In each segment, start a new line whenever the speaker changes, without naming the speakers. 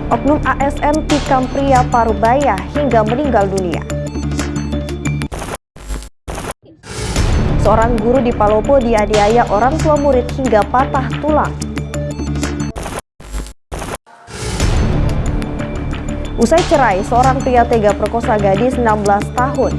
Oknum ASN tikam pria Parubaya hingga meninggal dunia. Seorang guru di Palopo dianiaya orang tua murid hingga patah tulang. Usai cerai, seorang pria tega perkosa gadis 16 tahun.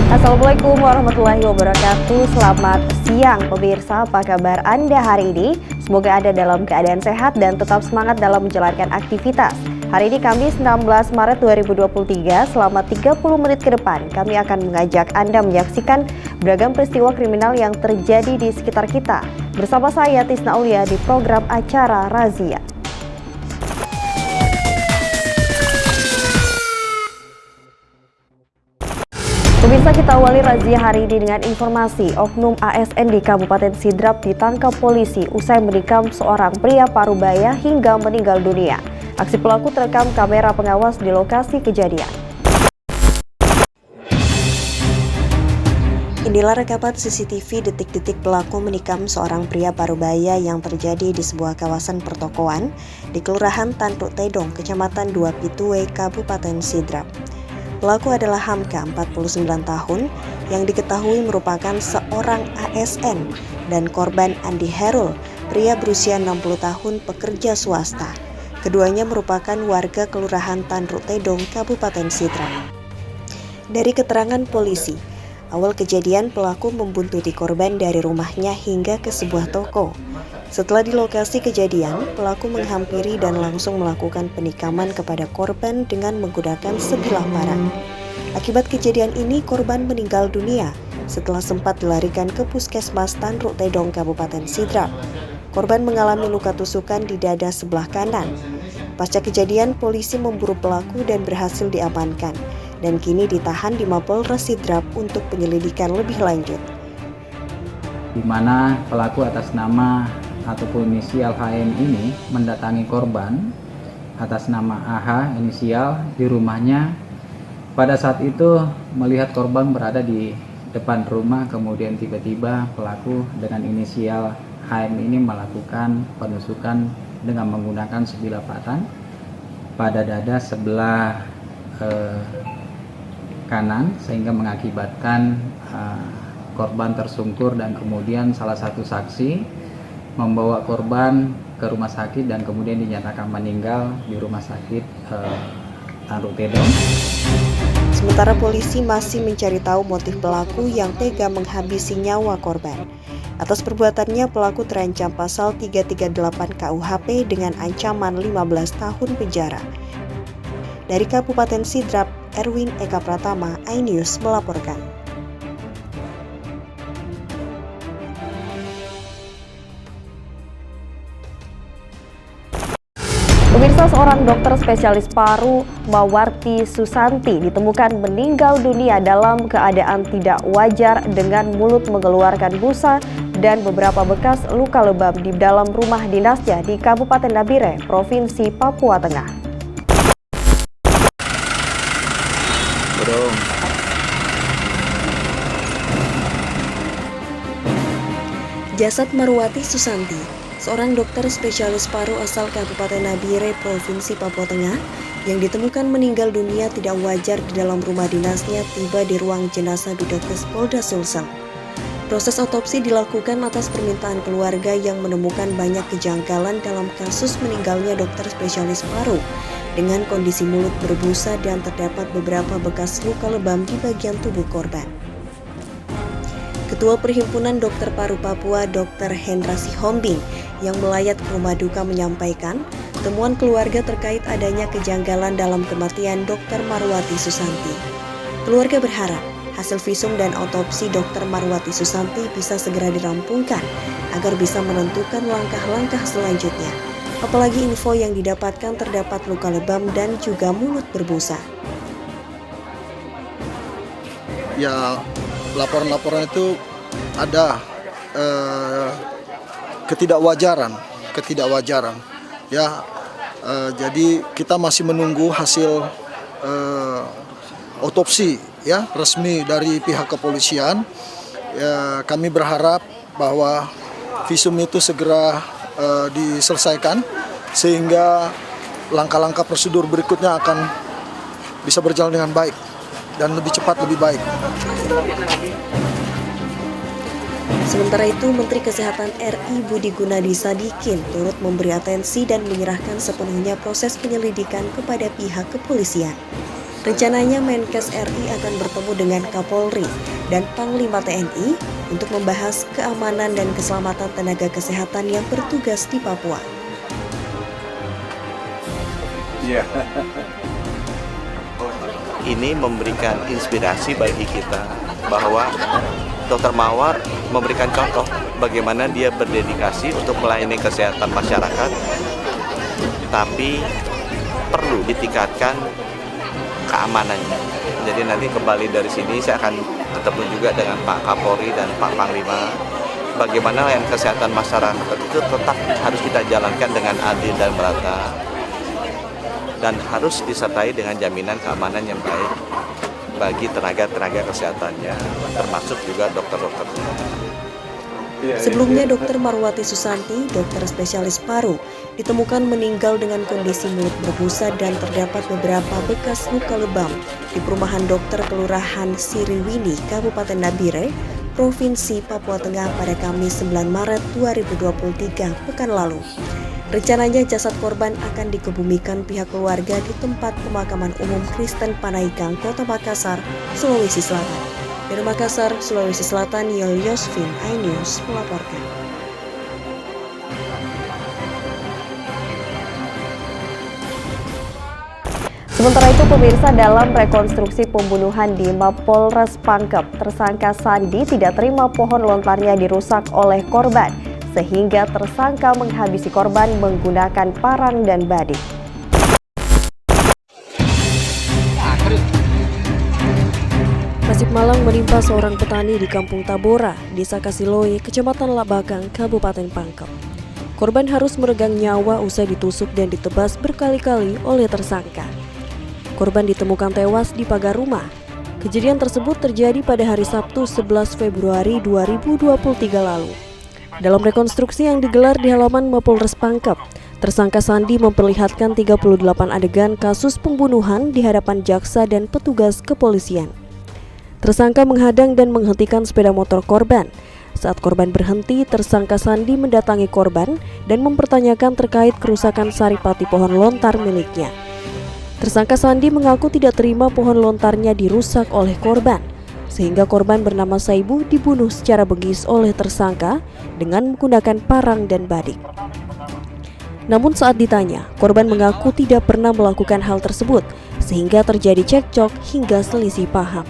Assalamualaikum warahmatullahi wabarakatuh. Selamat siang pemirsa, apa kabar Anda hari ini? Semoga Anda dalam keadaan sehat dan tetap semangat dalam menjalankan aktivitas. Hari ini Kamis 16 Maret 2023, selama 30 menit ke depan kami akan mengajak Anda menyaksikan beragam peristiwa kriminal yang terjadi di sekitar kita. Bersama saya Tisna Aulia di program acara Razia. Pemirsa, kita awali razia hari ini dengan informasi oknum ASN di Kabupaten Sidrap ditangkap polisi usai menikam seorang pria Parubaya hingga meninggal dunia. Aksi pelaku terekam kamera pengawas di lokasi kejadian. Inilah rekaman CCTV detik-detik pelaku menikam seorang pria Parubaya yang terjadi di sebuah kawasan pertokoan di Kelurahan Tanduk Tedong, Kecamatan Dua Pituwe, Kabupaten Sidrap. Pelaku adalah Hamka, 49 tahun, yang diketahui merupakan seorang ASN, dan korban Andi Herul, pria berusia 60 tahun, pekerja swasta. Keduanya merupakan warga Kelurahan Tanduk Tedong, Kabupaten Sidrap. Dari keterangan polisi, awal kejadian pelaku membuntuti korban dari rumahnya hingga ke sebuah toko. Setelah di lokasi kejadian, pelaku menghampiri dan langsung melakukan penikaman kepada korban dengan menggunakan sebilah parang. Akibat kejadian ini, korban meninggal dunia setelah sempat dilarikan ke Puskesmas Tanduk Tedong, Kabupaten Sidrap. Korban mengalami luka tusukan di dada sebelah kanan. Pasca kejadian, polisi memburu pelaku dan berhasil diamankan, dan kini ditahan di Mapolres Sidrap untuk penyelidikan lebih lanjut.
Di mana pelaku atas nama ataupun inisial HM ini mendatangi korban atas nama AH inisial di rumahnya. Pada saat itu melihat korban berada di depan rumah, kemudian tiba-tiba pelaku dengan inisial HM ini melakukan penusukan dengan menggunakan sebilah parang pada dada sebelah kanan sehingga mengakibatkan korban tersungkur, dan kemudian salah satu saksi membawa korban ke rumah sakit dan kemudian dinyatakan meninggal di rumah sakit Tanduk Tedong.
Sementara polisi masih mencari tahu motif pelaku yang tega menghabisi nyawa korban. Atas perbuatannya, pelaku terancam pasal 338 KUHP dengan ancaman 15 tahun penjara. Dari Kabupaten Sidrap, Erwin Eka Pratama, iNews melaporkan. Pemirsa, seorang dokter spesialis paru, Mawarti Susanti, ditemukan meninggal dunia dalam keadaan tidak wajar dengan mulut mengeluarkan busa dan beberapa bekas luka lebam di dalam rumah dinasnya di Kabupaten Nabire, Provinsi Papua Tengah. Jasad Marwati Susanti, seorang dokter spesialis paru asal Kabupaten Nabire, Provinsi Papua Tengah, yang ditemukan meninggal dunia tidak wajar di dalam rumah dinasnya, tiba di ruang jenazah Bidokes Polda Sulsel. Proses otopsi dilakukan atas permintaan keluarga yang menemukan banyak kejanggalan dalam kasus meninggalnya dokter spesialis paru dengan kondisi mulut berbusa dan terdapat beberapa bekas luka lebam di bagian tubuh korban. Ketua Perhimpunan Dokter Paru Papua, Dr. Hendra Sihombing, yang melayat ke rumah duka menyampaikan temuan keluarga terkait adanya kejanggalan dalam kematian Dr. Marwati Susanti. Keluarga berharap hasil visum dan otopsi Dr. Marwati Susanti bisa segera dirampungkan agar bisa menentukan langkah-langkah selanjutnya. Apalagi info yang didapatkan terdapat luka lebam dan juga mulut berbusa.
Ya, laporan-laporan itu ada ketidakwajaran ya, jadi kita masih menunggu hasil otopsi ya resmi dari pihak kepolisian. Ya, kami berharap bahwa visum itu segera diselesaikan sehingga langkah-langkah prosedur berikutnya akan bisa berjalan dengan baik dan lebih cepat lebih baik.
Sementara itu, Menteri Kesehatan RI Budi Gunadi Sadikin turut memberi atensi dan menyerahkan sepenuhnya proses penyelidikan kepada pihak kepolisian. Rencananya Menkes RI akan bertemu dengan Kapolri dan Panglima TNI untuk membahas keamanan dan keselamatan tenaga kesehatan yang bertugas di Papua.
Ini memberikan inspirasi bagi kita bahwa Dr. Mawar memberikan contoh bagaimana dia berdedikasi untuk melayani kesehatan masyarakat, tapi perlu ditingkatkan keamanannya. Jadi nanti kembali dari sini saya akan ketemu juga dengan Pak Kapolri dan Pak Panglima. Bagaimana layanan kesehatan masyarakat itu tetap harus kita jalankan dengan adil dan merata, dan harus disertai dengan jaminan keamanan yang baik bagi tenaga kesehatannya, termasuk juga dokter-dokternya.
Sebelumnya, Dr. Marwati Susanti, dokter spesialis paru, ditemukan meninggal dengan kondisi mulut berbusa dan terdapat beberapa bekas luka lebam di perumahan dokter Kelurahan Siriwini, Kabupaten Nabire, Provinsi Papua Tengah pada Kamis 9 Maret 2023 pekan lalu. Rencananya jasad korban akan dikebumikan pihak keluarga di tempat pemakaman umum Kristen Panaikang, Kota Makassar, Sulawesi Selatan. Dari Makassar, Sulawesi Selatan, Yol Yosvin, iNews melaporkan. Sementara itu, pemirsa, dalam rekonstruksi pembunuhan di Mapolres Pangkep, tersangka Sandi tidak terima pohon lontarnya dirusak oleh korban, sehingga tersangka menghabisi korban menggunakan parang dan badik. Nasib malang menimpa seorang petani di Kampung Tabora, Desa Kasiloe, Kecamatan Labagang, Kabupaten Pangkep. Korban harus meregang nyawa usai ditusuk dan ditebas berkali-kali oleh tersangka. Korban ditemukan tewas di pagar rumah. Kejadian tersebut terjadi pada hari Sabtu 11 Februari 2023 lalu. Dalam rekonstruksi yang digelar di halaman Mapolres Pangkep, tersangka Sandi memperlihatkan 38 adegan kasus pembunuhan di hadapan jaksa dan petugas kepolisian. Tersangka menghadang dan menghentikan sepeda motor korban. Saat korban berhenti, tersangka Sandi mendatangi korban dan mempertanyakan terkait kerusakan saripati pohon lontar miliknya. Tersangka Sandi mengaku tidak terima pohon lontarnya dirusak oleh korban, sehingga korban bernama Saibu dibunuh secara bengis oleh tersangka dengan menggunakan parang dan badik. Namun saat ditanya, korban mengaku tidak pernah melakukan hal tersebut, sehingga terjadi cekcok hingga selisih paham.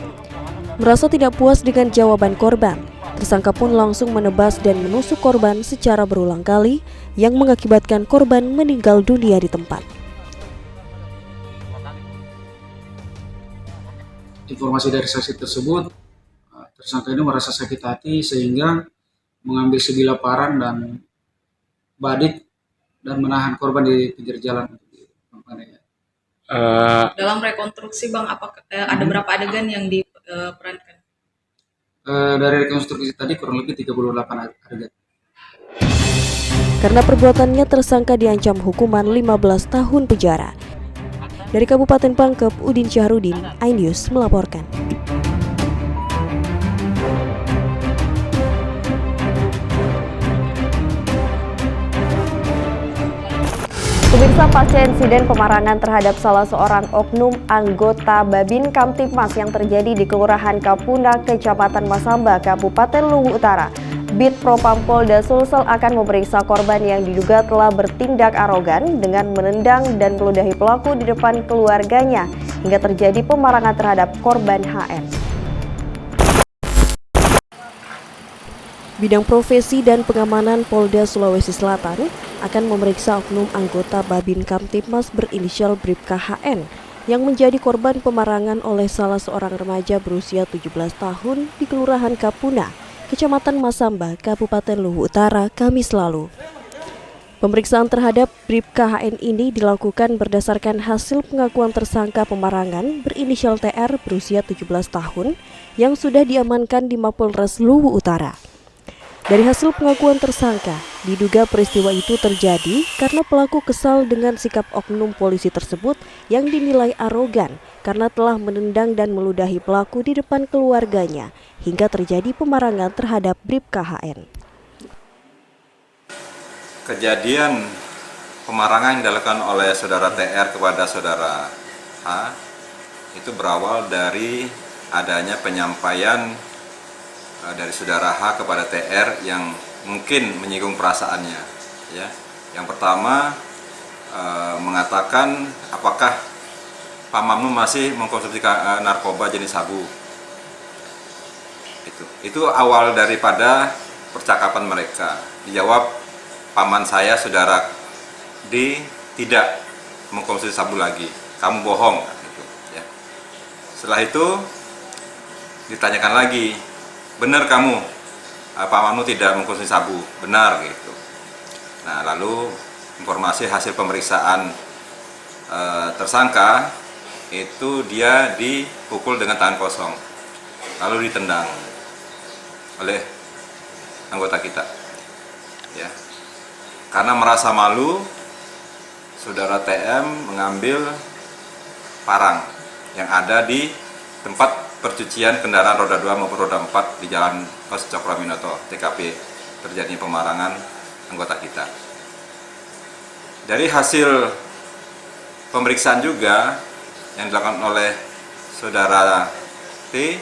Merasa tidak puas dengan jawaban korban, tersangka pun langsung menebas dan menusuk korban secara berulang kali yang mengakibatkan korban meninggal dunia di tempat.
Informasi dari saksi tersebut, tersangka ini merasa sakit hati sehingga mengambil sebilah parang dan badik dan menahan korban di pinggir jalan.
Dalam rekonstruksi Bang, ada berapa adegan yang diperankan?
Dari rekonstruksi tadi kurang lebih 38 adegan.
Karena perbuatannya, tersangka diancam hukuman 15 tahun penjara. Dari Kabupaten Pangkep, Udin Syahrudin, iNews melaporkan. Pemirsa, pasca insiden pemarangan terhadap salah seorang oknum anggota Babin Kamtipmas yang terjadi di Kelurahan Kapuna, Kecamatan Masamba, Kabupaten Luwu Utara, Bid Propam Polda Sulsel akan memeriksa korban yang diduga telah bertindak arogan dengan menendang dan meludahi pelaku di depan keluarganya hingga terjadi pemarangan terhadap korban HN. Bidang Profesi dan Pengamanan Polda Sulawesi Selatan akan memeriksa oknum anggota Babin Kamtipmas berinisial Bribka HN yang menjadi korban pemarangan oleh salah seorang remaja berusia 17 tahun di Kelurahan Kapuna, Kecamatan Masamba, Kabupaten Luwu Utara, Kamis lalu. Pemeriksaan terhadap Bribka HN ini dilakukan berdasarkan hasil pengakuan tersangka pemarangan berinisial TR berusia 17 tahun yang sudah diamankan di Mapolres Luwu Utara. Dari hasil pengakuan tersangka, diduga peristiwa itu terjadi karena pelaku kesal dengan sikap oknum polisi tersebut yang dinilai arogan karena telah menendang dan meludahi pelaku di depan keluarganya hingga terjadi pemarangan terhadap Bribka HN.
Kejadian pemarangan yang dilakukan oleh saudara TR kepada saudara H itu berawal dari adanya penyampaian dari saudara H kepada TR yang mungkin menyinggung perasaannya. Ya, yang pertama mengatakan apakah pamanmu masih mengkonsumsi narkoba jenis sabu. Itu awal daripada percakapan mereka. Dijawab, paman saya saudara D tidak mengkonsumsi sabu lagi. Kamu bohong. Gitu, ya. Setelah itu ditanyakan lagi, benar kamu pamanmu tidak mengkonsumsi sabu? Benar gitu. Nah, lalu informasi hasil pemeriksaan tersangka itu dia dipukul dengan tangan kosong lalu ditendang oleh anggota kita, ya. Karena merasa malu, saudara TM mengambil parang yang ada di tempat percucian kendaraan roda 2 maupun roda 4 di Jalan Os Cokroaminoto, TKP terjadinya pemarangan anggota kita. Dari hasil pemeriksaan juga yang dilakukan oleh saudara T,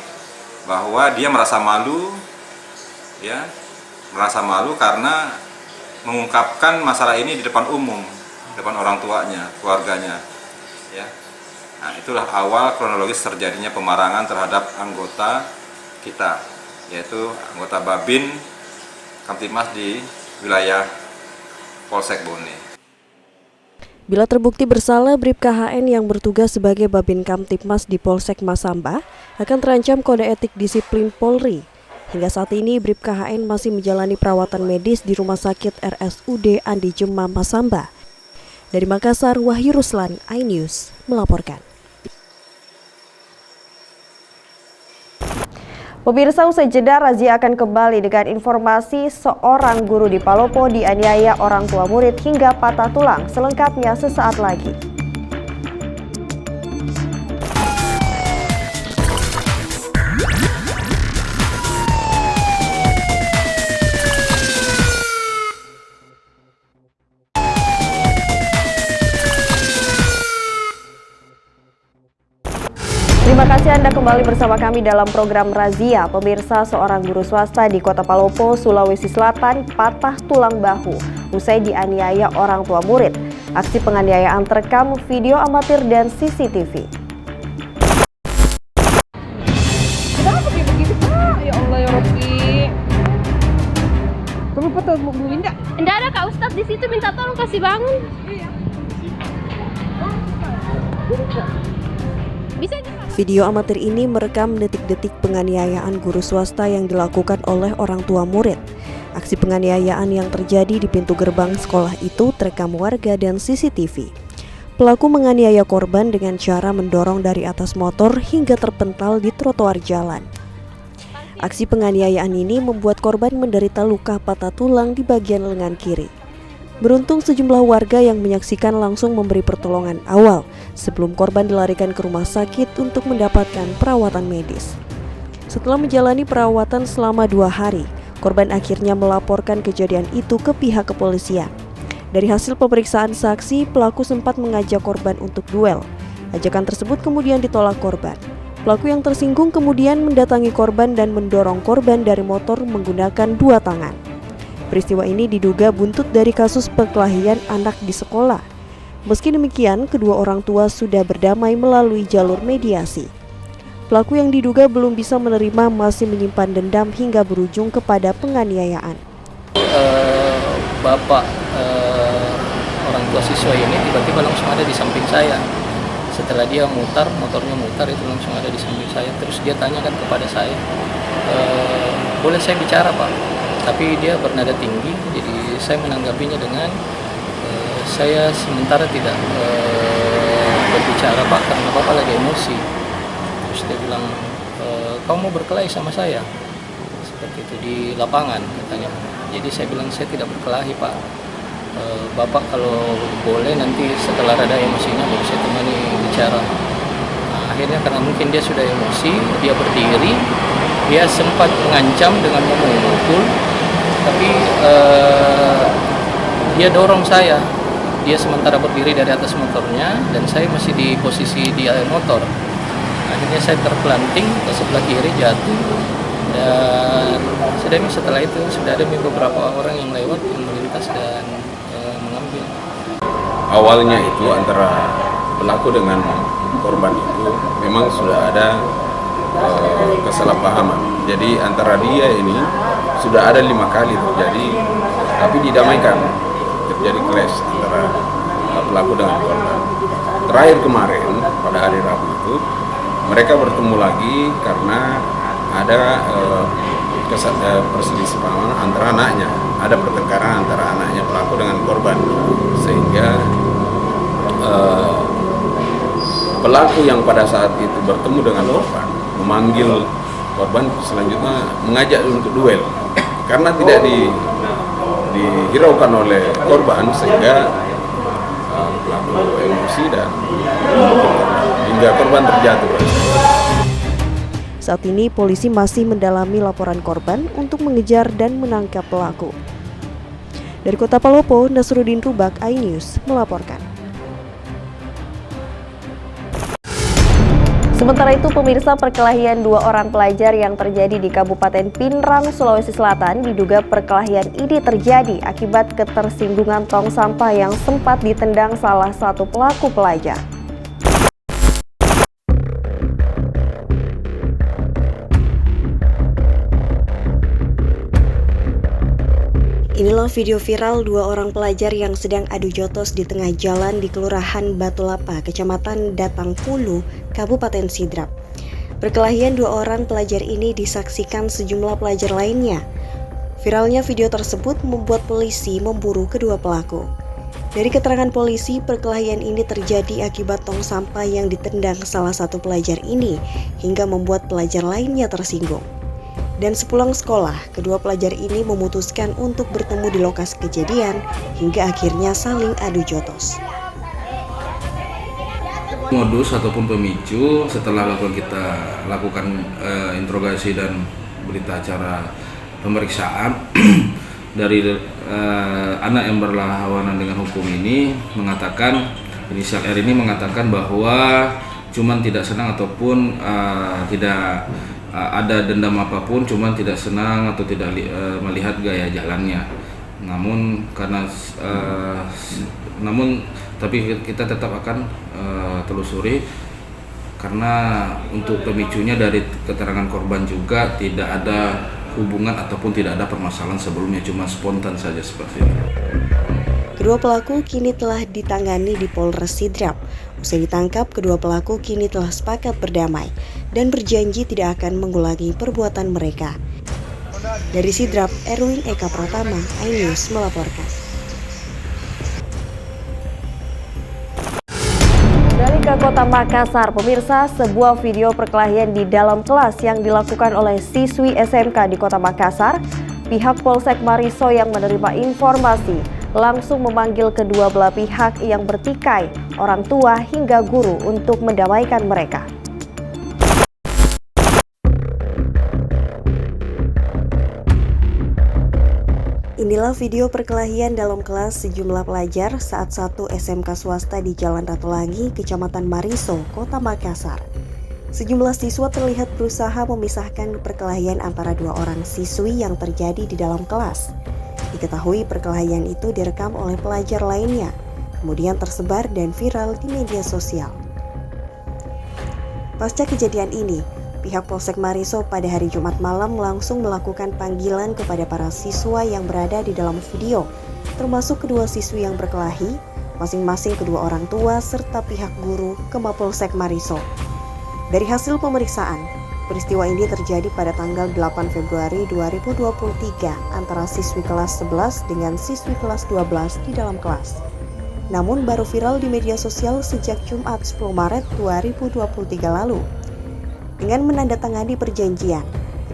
bahwa dia merasa malu, ya, merasa malu karena mengungkapkan masalah ini di depan umum, di depan orang tuanya, keluarganya, ya. Nah, itulah awal kronologis terjadinya pemarangan terhadap anggota kita, yaitu anggota Babin Kamtibmas di wilayah Polsek Bone.
Bila terbukti bersalah, Bribka HN yang bertugas sebagai Babin Kamtibmas di Polsek Masamba akan terancam kode etik disiplin Polri. Hingga saat ini, Bribka HN masih menjalani perawatan medis di Rumah Sakit RSUD Andi Jema Masamba. Dari Makassar, Wahyu Ruslan, iNews melaporkan. Pemirsa, usai jeda, razia akan kembali dengan informasi seorang guru di Palopo dianiaya orang tua murid hingga patah tulang. Selengkapnya sesaat lagi. Terima kasih Anda kembali bersama kami dalam program Razia. Pemirsa, seorang guru swasta di Kota Palopo, Sulawesi Selatan patah tulang bahu usai dianiaya orang tua murid. Aksi penganiayaan terekam video amatir dan CCTV.
Kenapa kayak begitu, Pak? Ya Allah ya Rabbi. Kamu patah Bu Winda?
Enggak ada Kak Ustadz di situ, minta tolong kasih bangun. Bisa juga.
Video amatir ini merekam detik-detik penganiayaan guru swasta yang dilakukan oleh orang tua murid. Aksi penganiayaan yang terjadi di pintu gerbang sekolah itu terekam warga dan CCTV. Pelaku menganiaya korban dengan cara mendorong dari atas motor hingga terpental di trotoar jalan. Aksi penganiayaan ini membuat korban menderita luka patah tulang di bagian lengan kiri. Beruntung sejumlah warga yang menyaksikan langsung memberi pertolongan awal sebelum korban dilarikan ke rumah sakit untuk mendapatkan perawatan medis. Setelah menjalani perawatan selama 2 hari, korban akhirnya melaporkan kejadian itu ke pihak kepolisian. Dari hasil pemeriksaan saksi, pelaku sempat mengajak korban untuk duel. Ajakan tersebut kemudian ditolak korban. Pelaku yang tersinggung kemudian mendatangi korban dan mendorong korban dari motor menggunakan 2 tangan. Peristiwa ini diduga buntut dari kasus perkelahian anak di sekolah. Meski demikian, kedua orang tua sudah berdamai melalui jalur mediasi. Pelaku yang diduga belum bisa menerima masih menyimpan dendam hingga berujung kepada penganiayaan.
Bapak orang tua siswa ini tiba-tiba langsung ada di samping saya. Setelah dia mutar, motornya mutar, itu langsung ada di samping saya. Terus dia tanyakan kepada saya, boleh saya bicara Pak? Tapi dia bernada tinggi, jadi saya menanggapinya dengan saya sementara tidak berbicara Pak, karena Bapak lagi emosi. Terus dia bilang, kamu mau berkelahi sama saya? seperti itu di lapangan katanya. Jadi saya bilang saya tidak berkelahi Pak. Bapak kalau boleh nanti setelah rada emosinya baru saya temani bicara. Nah, akhirnya karena mungkin dia sudah emosi, dia berdiri, dia sempat mengancam dengan memukul, tapi dia dorong saya. Dia sementara berdiri dari atas motornya dan saya masih di posisi di motor. Akhirnya saya terpelanting ke sebelah kiri, jatuh, dan setelah itu sudah ada beberapa orang yang lewat yang melintas dan mengambil.
Awalnya itu antara pelaku dengan korban itu memang sudah ada kesalahpahaman. Jadi antara dia ini sudah ada 5 kali terjadi, tapi didamaikan, terjadi clash antara pelaku dengan korban. Terakhir kemarin pada hari Rabu itu mereka bertemu lagi karena ada perselisihan antara anaknya, ada pertengkaran antara anaknya pelaku dengan korban, sehingga pelaku yang pada saat itu bertemu dengan korban memanggil korban selanjutnya mengajak untuk duel karena tidak dihiraukan oleh korban, sehingga pelaku emosi dan hingga korban terjatuh.
Saat ini polisi masih mendalami laporan korban untuk mengejar dan menangkap pelaku. Dari Kota Palopo, Nasruddin Rubak, iNews melaporkan. Sementara itu, pemirsa, perkelahian 2 orang pelajar yang terjadi di Kabupaten Pinrang, Sulawesi Selatan diduga perkelahian ini terjadi akibat ketersinggungan tong sampah yang sempat ditendang salah satu pelaku pelajar. Inilah video viral 2 orang pelajar yang sedang adu jotos di tengah jalan di Kelurahan Batulapa, Kecamatan Datangpulu, Kabupaten Sidrap. Perkelahian 2 orang pelajar ini disaksikan sejumlah pelajar lainnya. Viralnya video tersebut membuat polisi memburu kedua pelaku. Dari keterangan polisi, perkelahian ini terjadi akibat tong sampah yang ditendang salah satu pelajar ini hingga membuat pelajar lainnya tersinggung. Dan sepulang sekolah, kedua pelajar ini memutuskan untuk bertemu di lokasi kejadian hingga akhirnya saling adu jotos.
Modus ataupun pemicu setelah kita lakukan interogasi dan berita acara pemeriksaan dari anak yang berlawanan dengan hukum ini mengatakan, inisial R ini mengatakan bahwa cuman tidak senang ataupun tidak ada dendam apapun, cuman tidak senang atau tidak melihat gaya jalannya. Tapi kita tetap akan telusuri karena untuk pemicunya dari keterangan korban juga tidak ada hubungan ataupun tidak ada permasalahan sebelumnya, cuma spontan saja seperti ini.
Kedua pelaku kini telah ditangani di Polres Sidrap. Usai ditangkap, kedua pelaku kini telah sepakat berdamai dan berjanji tidak akan mengulangi perbuatan mereka. Dari Sidrap, Erwin Eka Pratama, iNews melaporkan. Dari ke Kota Makassar, pemirsa, sebuah video perkelahian di dalam kelas yang dilakukan oleh siswi SMK di Kota Makassar, pihak Polsek Mariso yang menerima informasi langsung memanggil kedua belah pihak yang bertikai, orang tua hingga guru untuk mendamaikan mereka. Inilah video perkelahian dalam kelas sejumlah pelajar saat satu SMK swasta di Jalan Ratulangi, Kecamatan Mariso, Kota Makassar. Sejumlah siswa terlihat berusaha memisahkan perkelahian antara 2 orang siswi yang terjadi di dalam kelas. Diketahui perkelahian itu direkam oleh pelajar lainnya, kemudian tersebar dan viral di media sosial. Pasca kejadian ini, pihak Polsek Mariso pada hari Jumat malam langsung melakukan panggilan kepada para siswa yang berada di dalam video, termasuk kedua siswi yang berkelahi, masing-masing kedua orang tua serta pihak guru ke Mapolsek Mariso. Dari hasil pemeriksaan, peristiwa ini terjadi pada tanggal 8 Februari 2023 antara siswi kelas 11 dengan siswi kelas 12 di dalam kelas. Namun baru viral di media sosial sejak Jumat 10 Maret 2023 lalu. Dengan menandatangani perjanjian,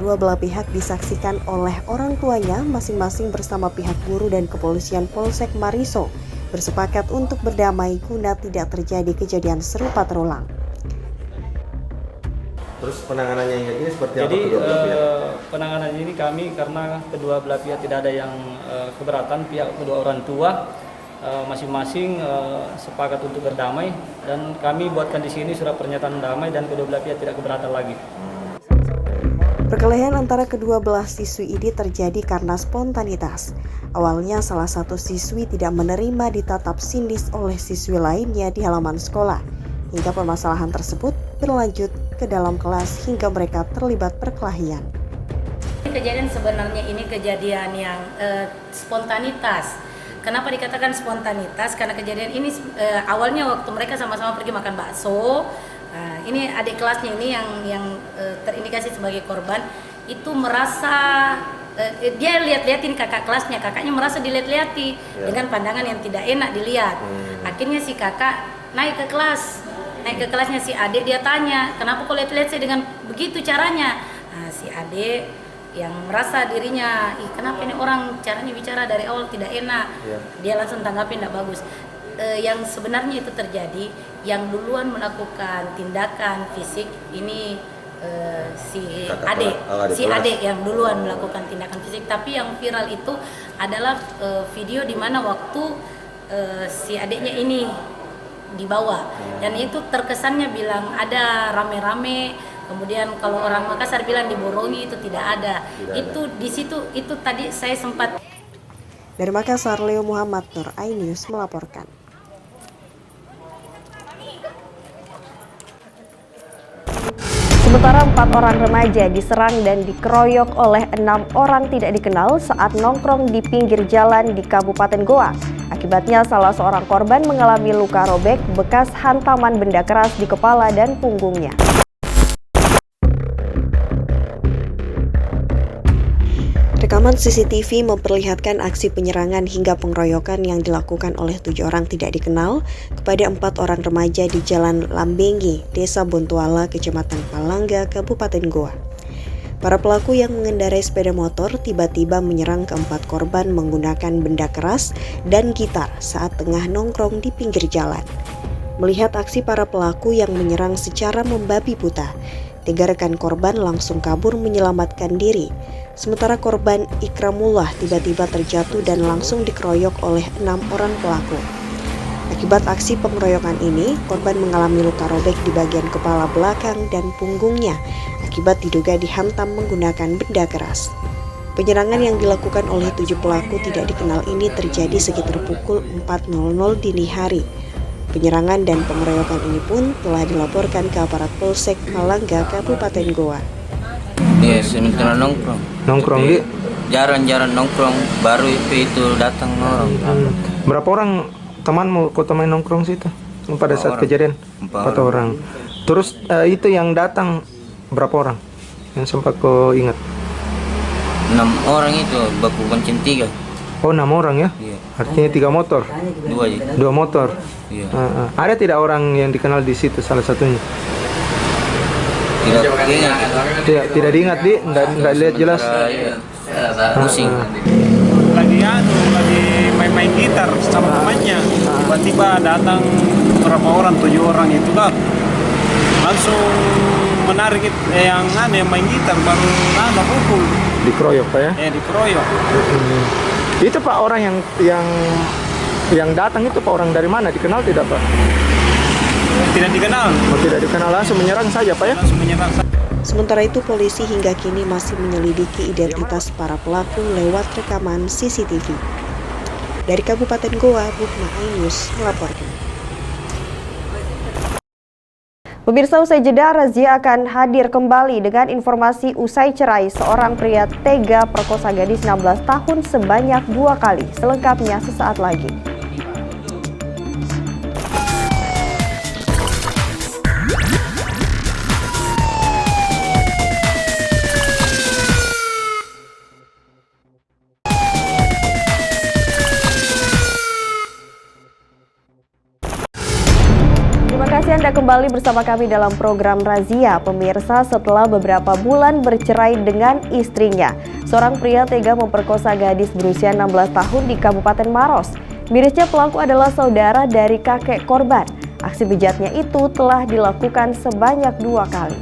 Kedua belah pihak disaksikan oleh orang tuanya masing-masing bersama pihak guru dan kepolisian Polsek Mariso bersepakat untuk berdamai guna tidak terjadi kejadian serupa terulang.
Terus penanganannya hingga ini seperti apa?
Jadi
kedua belah pihak?
penanganan ini kami karena kedua belah pihak tidak ada yang keberatan, pihak kedua orang tua masing-masing sepakat untuk berdamai dan kami buatkan di sini surat pernyataan damai dan kedua belah pihak tidak keberatan lagi.
Perkelahian antara kedua belah siswi ini terjadi karena spontanitas. Awalnya salah satu siswi tidak menerima ditatap sindis oleh siswi lainnya di halaman sekolah. Hingga permasalahan tersebut berlanjut ke dalam kelas hingga mereka terlibat perkelahian.
Kejadian sebenarnya ini kejadian yang spontanitas. Kenapa dikatakan spontanitas? Karena kejadian ini awalnya waktu mereka sama-sama pergi makan bakso. Ini adik kelasnya ini yang terindikasi sebagai korban itu merasa dia lihat-liatin kakak kelasnya, kakaknya merasa dilihat-liati dengan pandangan yang tidak enak dilihat. Akhirnya si kakak naik ke kelasnya si adik, dia tanya, kenapa kau lihat-lihat saya dengan begitu caranya? Si adik yang merasa dirinya, kenapa ini orang caranya bicara dari awal tidak enak, dia langsung tanggapin tidak bagus. Yang sebenarnya itu terjadi, yang duluan melakukan tindakan fisik ini si adik yang duluan melakukan tindakan fisik, tapi yang viral itu adalah video di mana waktu si adiknya ini dibawa dan itu terkesannya bilang ada rame-rame, kemudian kalau orang Makassar bilang diborongi, itu tidak ada. Itu di situ itu tadi saya sempat.
Dari Makassar, Leo Muhammad, Nur iNews melaporkan. Sementara 4 orang remaja diserang dan dikeroyok oleh 6 orang tidak dikenal saat nongkrong di pinggir jalan di Kabupaten Goa. Akibatnya salah seorang korban mengalami luka robek bekas hantaman benda keras di kepala dan punggungnya. Rekaman CCTV memperlihatkan aksi penyerangan hingga pengeroyokan yang dilakukan oleh 7 orang tidak dikenal kepada 4 orang remaja di Jalan Lambengi, Desa Bontuala, Kecamatan Palangga, Kabupaten Goa. Para pelaku yang mengendarai sepeda motor tiba-tiba menyerang keempat korban menggunakan benda keras dan gitar saat tengah nongkrong di pinggir jalan. Melihat aksi para pelaku yang menyerang secara membabi buta, 3 rekan korban langsung kabur menyelamatkan diri. Sementara korban Ikramullah tiba-tiba terjatuh dan langsung dikeroyok oleh 6 orang pelaku. Akibat aksi pengeroyokan ini, korban mengalami luka robek di bagian kepala belakang dan punggungnya akibat diduga dihantam menggunakan benda keras. Penyerangan yang dilakukan oleh 7 pelaku tidak dikenal ini terjadi sekitar pukul 4.00 dini hari. Penyerangan dan pengeroyokan ini pun telah dilaporkan ke aparat Polsek Palangga, Kabupaten Goa.
Iya, sementara nongkrong di jarang-jarang nongkrong, baru itu datang orang.
Berapa orang temanmu kau teman nongkrong situ pada saat kejadian? 4 orang. Terus itu yang datang berapa orang yang sempat kau ingat?
6 orang itu baku kuncin 3.
Oh, 6 orang ya?
Iya.
Artinya 3 motor? 2 motor?
Iya.
Ada tidak orang yang dikenal di situ salah satunya? Tidak diingat di, enggak lihat jelas.
Pusing.
Lagi main gitar sama temannya. Tiba-tiba datang beberapa orang, 7 orang itu kan. Langsung menarik yang main gitar baru pukul.
Dikeroyok Pak ya?
Dikeroyok.
Itu Pak orang yang datang itu Pak orang dari mana? Dikenal tidak Pak?
Tidak dikenal.
Oh, tidak dikenal, langsung menyerang saja Pak ya?
Langsung menyerang.
Sementara itu polisi hingga kini masih menyelidiki identitas para pelaku lewat rekaman CCTV. Dari Kabupaten Goa, Bukma iNews melaporkan. Pemirsa, usai jeda, razia akan hadir kembali dengan informasi usai cerai seorang pria tega perkosa gadis 16 tahun sebanyak 2 kali. Selengkapnya sesaat lagi. Terima kasih Anda Anda kembali bersama kami dalam program Razia. Pemirsa, setelah beberapa bulan bercerai dengan istrinya, seorang pria tega memperkosa gadis berusia 16 tahun di Kabupaten Maros. Mirisnya pelaku adalah saudara dari kakek korban. Aksi bejatnya itu telah dilakukan sebanyak 2 kali.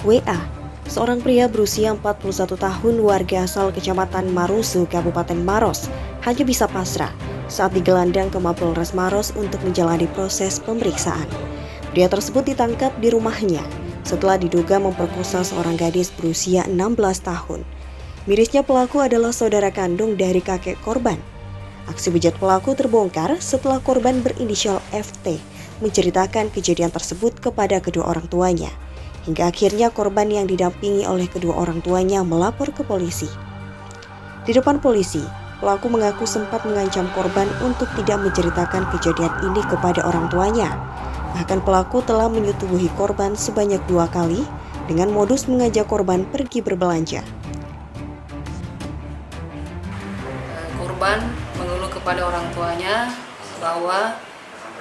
WA, seorang pria berusia 41 tahun warga asal Kecamatan Marusu, Kabupaten Maros, hanya bisa pasrah saat digelandang ke Mapolres Maros untuk menjalani proses pemeriksaan. Pria tersebut ditangkap di rumahnya setelah diduga memperkosa seorang gadis berusia 16 tahun. Mirisnya pelaku adalah saudara kandung dari kakek korban. Aksi bejat pelaku terbongkar setelah korban berinisial FT menceritakan kejadian tersebut kepada kedua orang tuanya. Hingga akhirnya korban yang didampingi oleh kedua orang tuanya melapor ke polisi. Di depan polisi, pelaku mengaku sempat mengancam korban untuk tidak menceritakan kejadian ini kepada orang tuanya. Bahkan pelaku telah menyetubuhi korban sebanyak 2 kali dengan modus mengajak korban pergi berbelanja.
Korban mengeluh kepada orang tuanya bahwa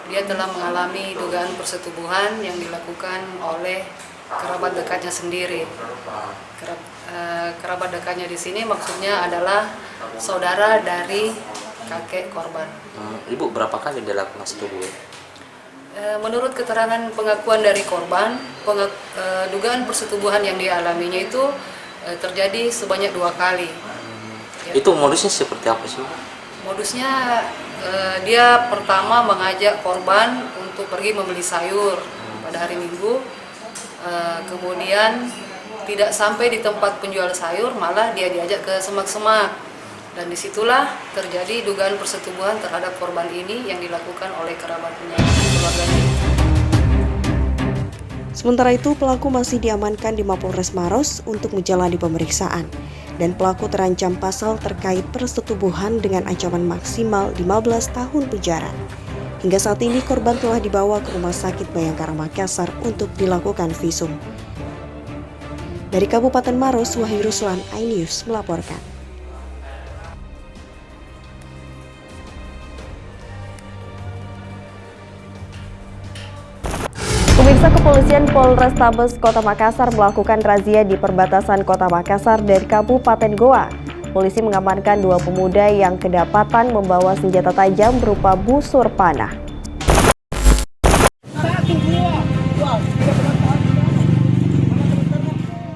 dia telah mengalami dugaan persetubuhan yang dilakukan oleh kerabat dekatnya sendiri. Kerabat dekatnya di sini maksudnya adalah saudara dari kakek korban.
Ibu berapa kali dia lakukan persetubuhan?
Menurut keterangan pengakuan dari korban, dugaan persetubuhan yang dialaminya itu terjadi sebanyak 2 kali.
Itu modusnya seperti apa sih?
Modusnya dia pertama mengajak korban untuk pergi membeli sayur pada hari Minggu. Kemudian tidak sampai di tempat penjual sayur, malah dia diajak ke semak-semak, dan disitulah terjadi dugaan persetubuhan terhadap korban ini yang dilakukan oleh kerabatnya, keluarganya.
Sementara itu, pelaku masih diamankan di Mapolres Maros untuk menjalani pemeriksaan, dan pelaku terancam pasal terkait persetubuhan dengan ancaman maksimal 15 tahun penjara. Hingga saat ini korban telah dibawa ke Rumah Sakit Bayangkara Makassar untuk dilakukan visum. Dari Kabupaten Maros, Wahyu Ruslan, iNews melaporkan. Pemirsa, Kepolisian Polrestabes Kota Makassar melakukan razia di perbatasan Kota Makassar dan Kabupaten Goa. Polisi mengamankan 2 pemuda yang kedapatan membawa senjata tajam berupa busur panah.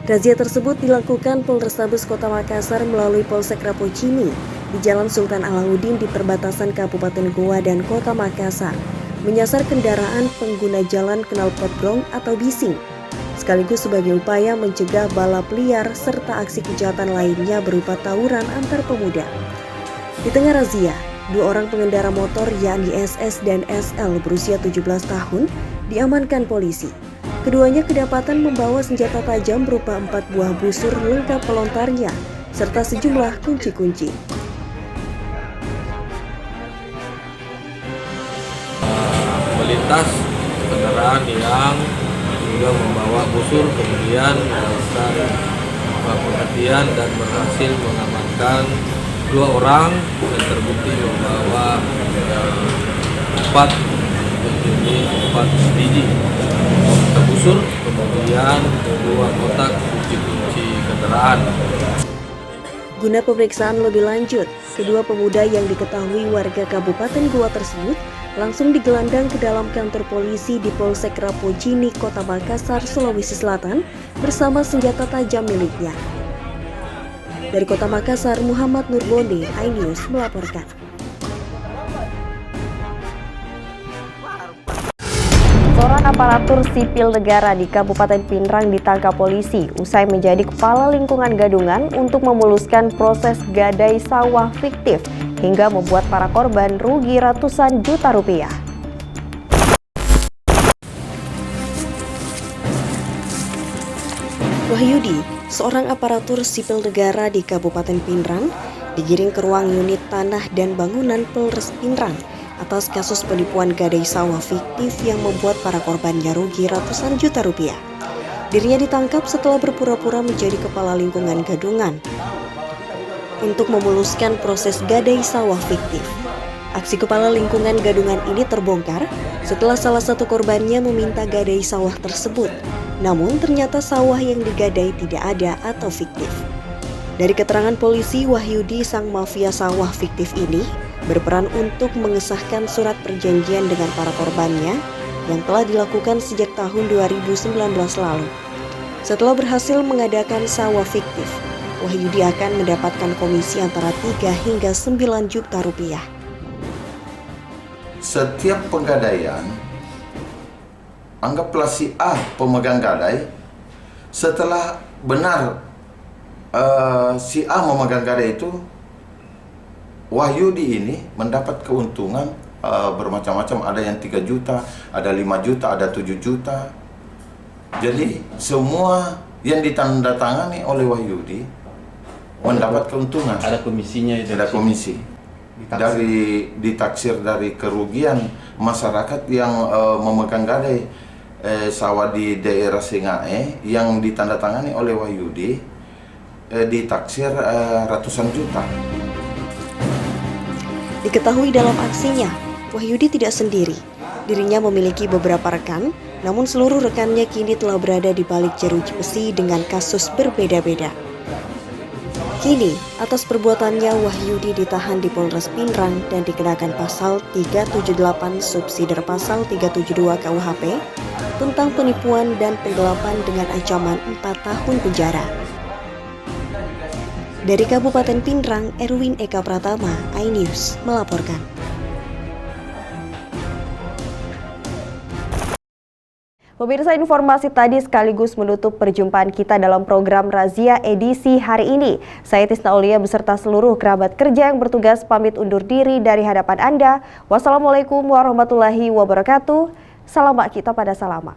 Razia tersebut dilakukan Polrestabes Kota Makassar melalui Polsek Rapocini di Jalan Sultan Alauddin di perbatasan Kabupaten Goa dan Kota Makassar, menyasar kendaraan pengguna jalan knalpot brong atau bising, sekaligus sebagai upaya mencegah balap liar serta aksi kejahatan lainnya berupa tawuran antar pemuda. Di tengah razia, 2 orang pengendara motor yakni SS dan SL berusia 17 tahun diamankan polisi. Keduanya kedapatan membawa senjata tajam berupa 4 buah busur lengkap pelontarnya serta sejumlah kunci-kunci.
Melintas kendaraan yang juga membawa busur, kemudian melakukan penghentian dan berhasil mengamankan 2 orang yang terbukti membawa 4 biji busur, kemudian 2 kotak kunci-kunci kendaraan.
Guna pemeriksaan lebih lanjut, kedua pemuda yang diketahui warga Kabupaten Goa tersebut langsung digelandang ke dalam kantor polisi di Polsek Rapocini, Kota Makassar, Sulawesi Selatan bersama senjata tajam miliknya. Dari Kota Makassar, Muhammad Nurbonde, iNews melaporkan. Seorang aparatur sipil negara di Kabupaten Pinrang ditangkap polisi usai menjadi kepala lingkungan gadungan untuk memuluskan proses gadai sawah fiktif hingga membuat para korban rugi ratusan juta rupiah. Wahyudi, seorang aparatur sipil negara di Kabupaten Pinrang, digiring ke ruang unit tanah dan bangunan Polres Pinrang atas kasus penipuan gadai sawah fiktif yang membuat para korbannya rugi ratusan juta rupiah. Dirinya ditangkap setelah berpura-pura menjadi kepala lingkungan gadungan. untuk memuluskan proses gadai sawah fiktif. Aksi kepala lingkungan Gadungan ini terbongkar setelah salah satu korbannya meminta gadai sawah tersebut. Namun ternyata sawah yang digadai tidak ada atau fiktif. Dari keterangan polisi, Wahyudi, sang mafia sawah fiktif ini berperan untuk mengesahkan surat perjanjian dengan para korbannya yang telah dilakukan sejak tahun 2019 lalu. Setelah berhasil mengadakan sawah fiktif, Wahyudi akan mendapatkan komisi antara 3 hingga 9 juta rupiah.
Setiap penggadaian, anggaplah si A pemegang gadai, setelah benar si A memegang gadai itu, Wahyudi ini mendapat keuntungan bermacam-macam, ada yang 3 juta, ada 5 juta, ada 7 juta. Jadi semua yang ditandatangani oleh Wahyudi mendapat keuntungan. Ada komisinya itu. Ada komisi. Dari ditaksir dari kerugian masyarakat yang memegang gadai sawah di daerah Singae yang ditandatangani oleh Wahyudi, ditaksir ratusan juta.
Diketahui dalam aksinya, Wahyudi tidak sendiri. Dirinya memiliki beberapa rekan, namun seluruh rekannya kini telah berada di balik jeruji besi dengan kasus berbeda-beda. Kini, atas perbuatannya Wahyudi ditahan di Polres Pindrang dan dikenakan pasal 378 subsider pasal 372 KUHP tentang penipuan dan penggelapan dengan ancaman 4 tahun penjara. Dari Kabupaten Pindrang, Erwin Eka Pratama, iNews melaporkan.
Pemirsa, informasi tadi sekaligus menutup perjumpaan kita dalam program Razia edisi hari ini. Saya Tisna Aulia beserta seluruh kerabat kerja yang bertugas pamit undur diri dari hadapan Anda. Wassalamualaikum warahmatullahi wabarakatuh. Salam kita pada salama.